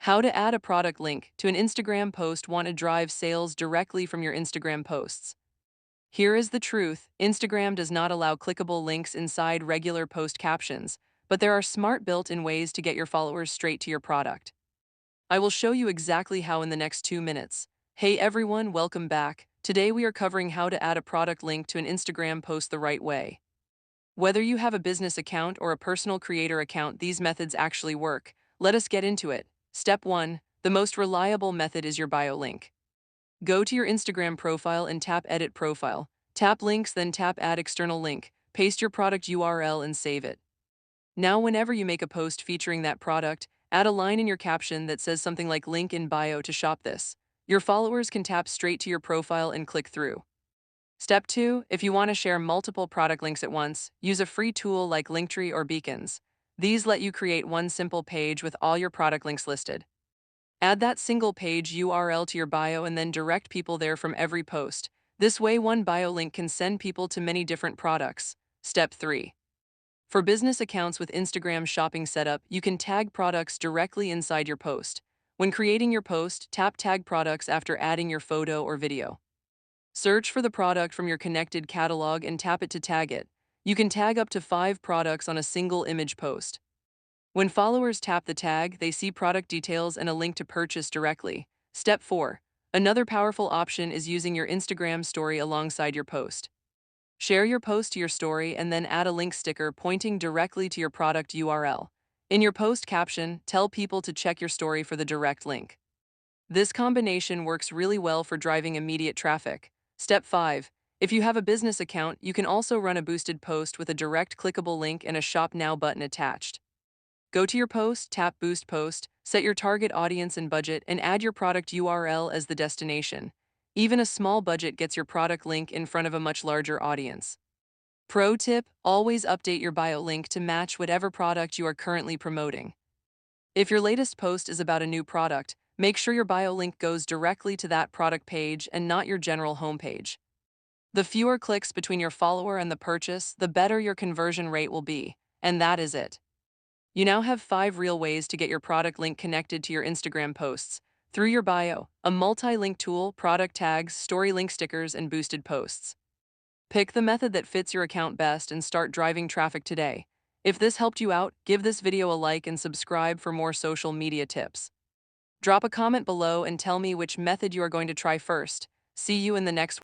How to add a product link to an Instagram post. Want to drive sales directly from your Instagram posts? Here is the truth. Instagram does not allow clickable links inside regular post captions, but there are smart built-in ways to get your followers straight to your product. I will show you exactly how in the next 2 minutes. Hey everyone, welcome back. Today we are covering how to add a product link to an Instagram post the right way. Whether you have a business account or a personal creator account, these methods actually work. Let us get into it. Step 1. The most reliable method is your bio link. Go to your Instagram profile and tap Edit Profile. Tap Links, then tap Add External Link. Paste your product URL and save it. Now, whenever you make a post featuring that product, add a line in your caption that says something like "Link in bio to shop this." Your followers can tap straight to your profile and click through. Step 2. If you want to share multiple product links at once, use a free tool like Linktree or Beacons. These let you create one simple page with all your product links listed. Add that single page URL to your bio and then direct people there from every post. This way, one bio link can send people to many different products. Step 3. For business accounts with Instagram shopping setup, you can tag products directly inside your post. When creating your post, tap Tag Products after adding your photo or video. Search for the product from your connected catalog and tap it to tag it. You can tag up to 5 products on a single image post. When followers tap the tag, they see product details and a link to purchase directly. Step 4. Another powerful option is using your Instagram story alongside your post. Share your post to your story and then add a link sticker pointing directly to your product URL. In your post caption, tell people to check your story for the direct link. This combination works really well for driving immediate traffic. Step 5. If you have a business account, you can also run a boosted post with a direct clickable link and a Shop Now button attached. Go to your post, tap Boost Post, set your target audience and budget, and add your product URL as the destination. Even a small budget gets your product link in front of a much larger audience. Pro tip: always update your bio link to match whatever product you are currently promoting. If your latest post is about a new product, make sure your bio link goes directly to that product page and not your general homepage. The fewer clicks between your follower and the purchase, the better your conversion rate will be. And that is it. You now have 5 real ways to get your product link connected to your Instagram posts: through your bio, a multi-link tool, product tags, story link stickers, and boosted posts. Pick the method that fits your account best and start driving traffic today. If this helped you out, give this video a like and subscribe for more social media tips. Drop a comment below and tell me which method you are going to try first. See you in the next